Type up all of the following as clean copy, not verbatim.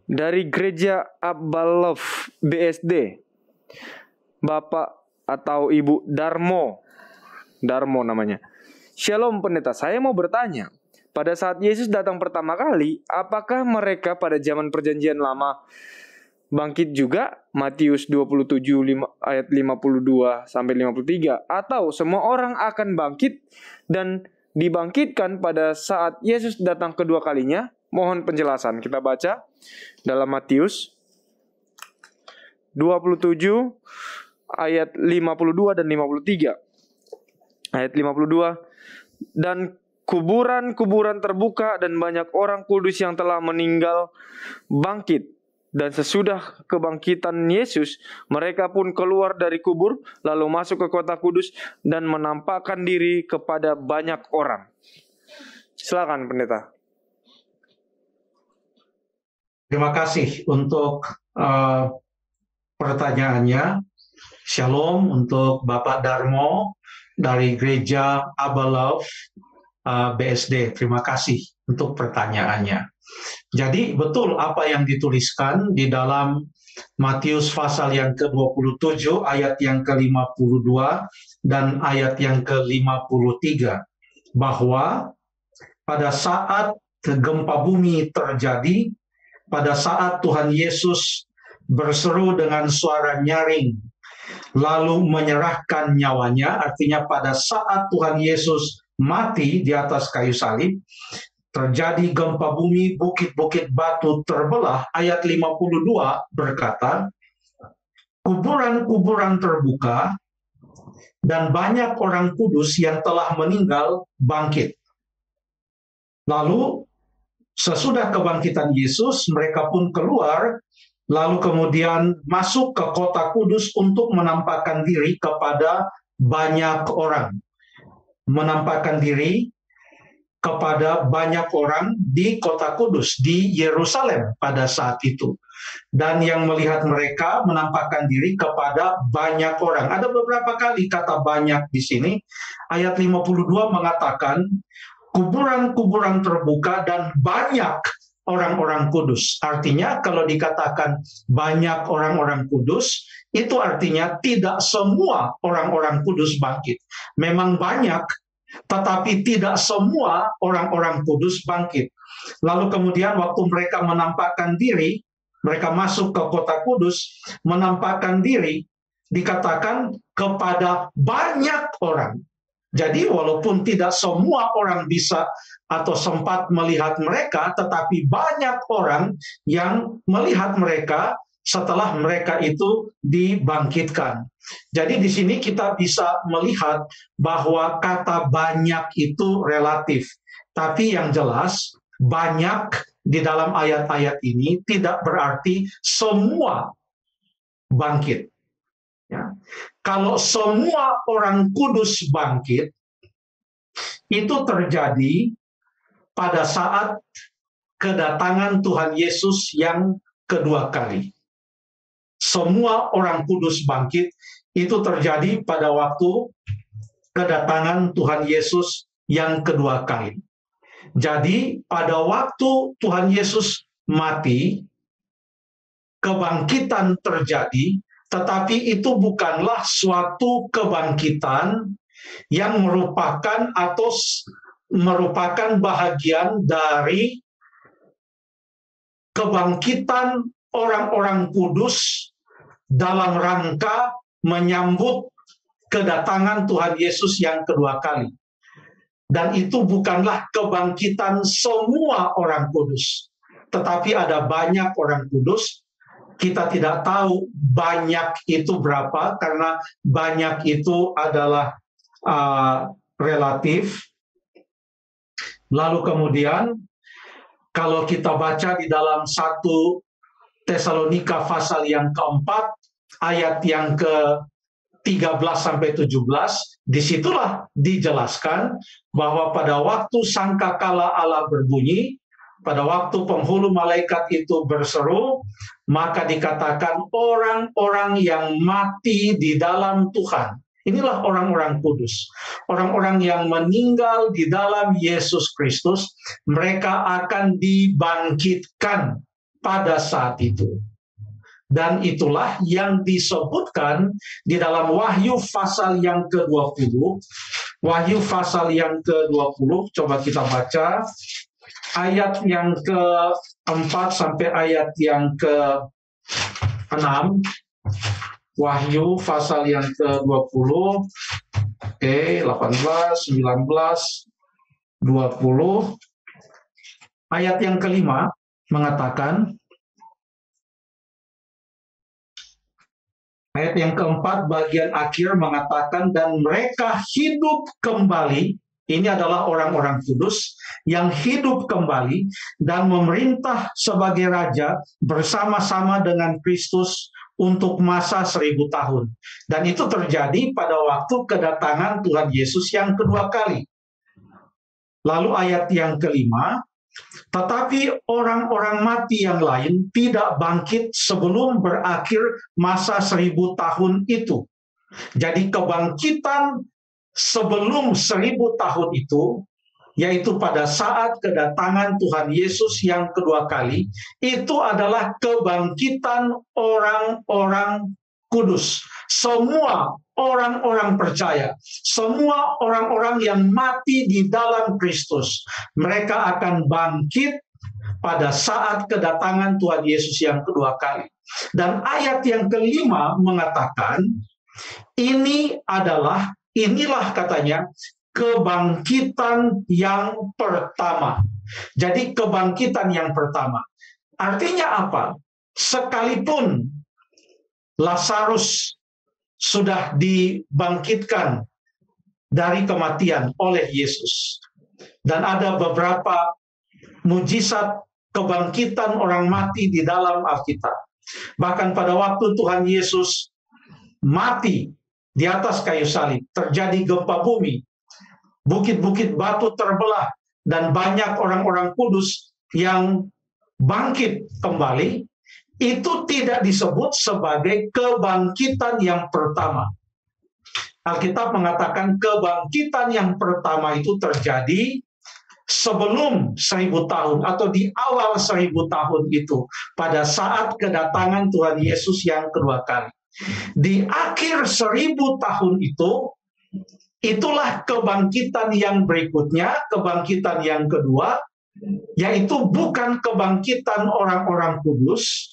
Dari gereja Abalov BSD, Bapak atau Ibu Darmo namanya. Shalom pendeta, saya mau bertanya, pada saat Yesus datang pertama kali, apakah mereka pada zaman perjanjian lama bangkit juga? Matius 27 ayat 52 sampai 53, atau semua orang akan bangkit dan dibangkitkan pada saat Yesus datang kedua kalinya? Mohon penjelasan. Kita baca dalam Matius 27 ayat 52 dan 53. Ayat 52, dan kuburan-kuburan terbuka dan banyak orang kudus yang telah meninggal bangkit. Dan sesudah kebangkitan Yesus, mereka pun keluar dari kubur, lalu masuk ke kota kudus dan menampakkan diri kepada banyak orang. Silakan pendeta. Terima kasih untuk pertanyaannya. Shalom untuk Bapak Darmo dari Gereja Abalov BSD. Terima kasih untuk pertanyaannya. Jadi betul apa yang dituliskan di dalam Matius pasal yang ke-27 ayat yang ke-52 dan ayat yang ke-53, bahwa pada saat gempa bumi terjadi, pada saat Tuhan Yesus berseru dengan suara nyaring lalu menyerahkan nyawanya, artinya pada saat Tuhan Yesus mati di atas kayu salib, terjadi gempa bumi, bukit-bukit batu terbelah. Ayat 52 berkata, kuburan-kuburan terbuka dan banyak orang kudus yang telah meninggal bangkit. Lalu sesudah kebangkitan Yesus, mereka pun keluar, lalu kemudian masuk ke kota kudus untuk menampakkan diri kepada banyak orang. Menampakkan diri kepada banyak orang di kota kudus, di Yerusalem pada saat itu. Dan yang melihat mereka menampakkan diri kepada banyak orang. Ada beberapa kali kata banyak di sini. Ayat 52 mengatakan, kuburan-kuburan terbuka dan banyak orang-orang kudus. Artinya kalau dikatakan banyak orang-orang kudus, itu artinya tidak semua orang-orang kudus bangkit. Memang banyak, tetapi tidak semua orang-orang kudus bangkit. Lalu kemudian waktu mereka menampakkan diri, mereka masuk ke kota kudus, menampakkan diri, dikatakan kepada banyak orang. Jadi walaupun tidak semua orang bisa atau sempat melihat mereka, tetapi banyak orang yang melihat mereka setelah mereka itu dibangkitkan. Jadi di sini kita bisa melihat bahwa kata banyak itu relatif. Tapi yang jelas, banyak di dalam ayat-ayat ini tidak berarti semua bangkit. Ya. Kalau semua orang kudus bangkit, itu terjadi pada saat kedatangan Tuhan Yesus yang kedua kali. Semua orang kudus bangkit, itu terjadi pada waktu kedatangan Tuhan Yesus yang kedua kali. Jadi pada waktu Tuhan Yesus mati, kebangkitan terjadi, tetapi itu bukanlah suatu kebangkitan yang merupakan atau merupakan bahagian dari kebangkitan orang-orang kudus dalam rangka menyambut kedatangan Tuhan Yesus yang kedua kali. Dan itu bukanlah kebangkitan semua orang kudus, tetapi ada banyak orang kudus. Kita tidak tahu banyak itu berapa, karena banyak itu adalah relatif. Lalu kemudian kalau kita baca di dalam 1 Tesalonika pasal yang keempat, ayat yang ke-13 sampai 17, disitulah dijelaskan bahwa pada waktu sangkakala Allah berbunyi, pada waktu penghulu malaikat itu berseru, maka dikatakan orang-orang yang mati di dalam Tuhan. Inilah orang-orang kudus. Orang-orang yang meninggal di dalam Yesus Kristus, mereka akan dibangkitkan pada saat itu. Dan itulah yang disebutkan di dalam Wahyu pasal yang ke-20. Wahyu pasal yang ke-20, coba kita baca ayat yang ke-4 sampai ayat yang ke-6. Wahyu pasal yang ke-20. Oke, 18, 19, 20. Ayat yang ke-5 mengatakan, ayat yang ke-4 bagian akhir mengatakan, dan mereka hidup kembali. Ini adalah orang-orang kudus yang hidup kembali dan memerintah sebagai raja bersama-sama dengan Kristus untuk masa 1000 tahun. Dan itu terjadi pada waktu kedatangan Tuhan Yesus yang kedua kali. Lalu ayat yang ke-5, tetapi orang-orang mati yang lain tidak bangkit sebelum berakhir masa 1000 tahun itu. Jadi kebangkitan sebelum 1000 tahun itu, yaitu pada saat kedatangan Tuhan Yesus yang kedua kali, itu adalah kebangkitan orang-orang kudus. Semua orang-orang percaya, semua orang-orang yang mati di dalam Kristus, mereka akan bangkit pada saat kedatangan Tuhan Yesus yang kedua kali. Dan ayat yang ke-5 mengatakan, inilah katanya, kebangkitan yang pertama. Jadi kebangkitan yang pertama. Artinya apa? Sekalipun Lazarus sudah dibangkitkan dari kematian oleh Yesus, dan ada beberapa mujizat kebangkitan orang mati di dalam Alkitab. Bahkan pada waktu Tuhan Yesus mati di atas kayu salib, terjadi gempa bumi, bukit-bukit batu terbelah, dan banyak orang-orang kudus yang bangkit kembali. Itu tidak disebut sebagai kebangkitan yang pertama. Alkitab mengatakan kebangkitan yang pertama itu terjadi sebelum 1000 tahun atau di awal 1000 tahun itu, pada saat kedatangan Tuhan Yesus yang kedua kali. Di akhir 1000 tahun itu, itulah kebangkitan yang berikutnya, kebangkitan yang kedua, yaitu bukan kebangkitan orang-orang kudus,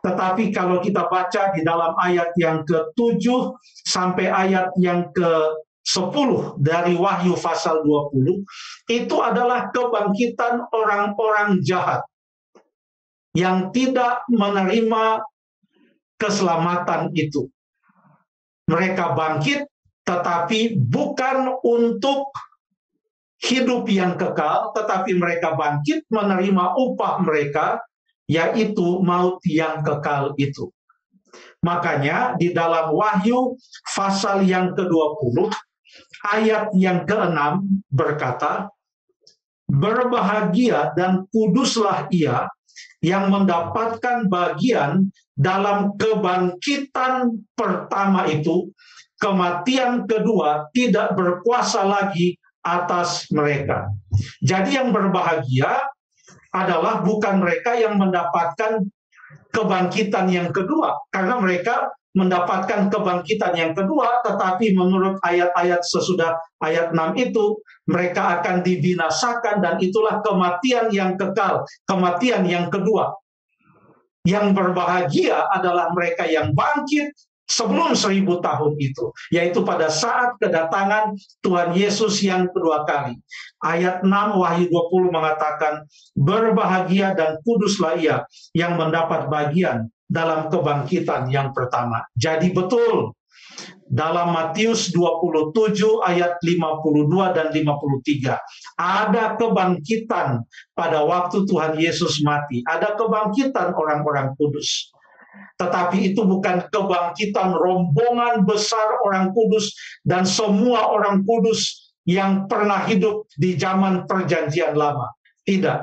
tetapi kalau kita baca di dalam ayat yang ke-7 sampai ayat yang ke-10 dari Wahyu pasal 20, itu adalah kebangkitan orang-orang jahat yang tidak menerima keselamatan itu. Mereka bangkit, tetapi bukan untuk hidup yang kekal, tetapi mereka bangkit menerima upah mereka, yaitu maut yang kekal itu. Makanya di dalam Wahyu pasal yang ke-20, ayat yang ke-6 berkata, berbahagia dan kuduslah ia yang mendapatkan bagian dalam kebangkitan pertama itu, kematian kedua tidak berkuasa lagi atas mereka. Jadi yang berbahagia adalah bukan mereka yang mendapatkan kebangkitan yang kedua, karena mereka mendapatkan kebangkitan yang kedua, tetapi menurut ayat-ayat sesudah ayat 6 itu, mereka akan dibinasakan, dan itulah kematian yang kekal, kematian yang kedua. Yang berbahagia adalah mereka yang bangkit sebelum 1000 tahun itu, yaitu pada saat kedatangan Tuhan Yesus yang kedua kali. Ayat 6 Wahyu 20 mengatakan, berbahagia dan kuduslah ia yang mendapat bagian dalam kebangkitan yang pertama. Jadi betul, dalam Matius 27 ayat 52 dan 53, ada kebangkitan pada waktu Tuhan Yesus mati, ada kebangkitan orang-orang kudus. Tetapi itu bukan kebangkitan rombongan besar orang kudus dan semua orang kudus yang pernah hidup di zaman perjanjian lama. Tidak.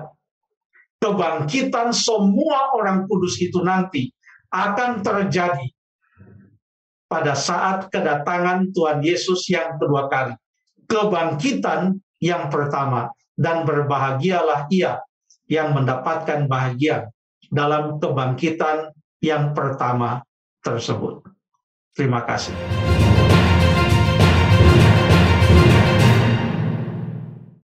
Kebangkitan semua orang kudus itu nanti akan terjadi pada saat kedatangan Tuhan Yesus yang kedua kali. Kebangkitan yang pertama, dan berbahagialah ia yang mendapatkan bahagian dalam kebangkitan yang pertama tersebut. Terima kasih.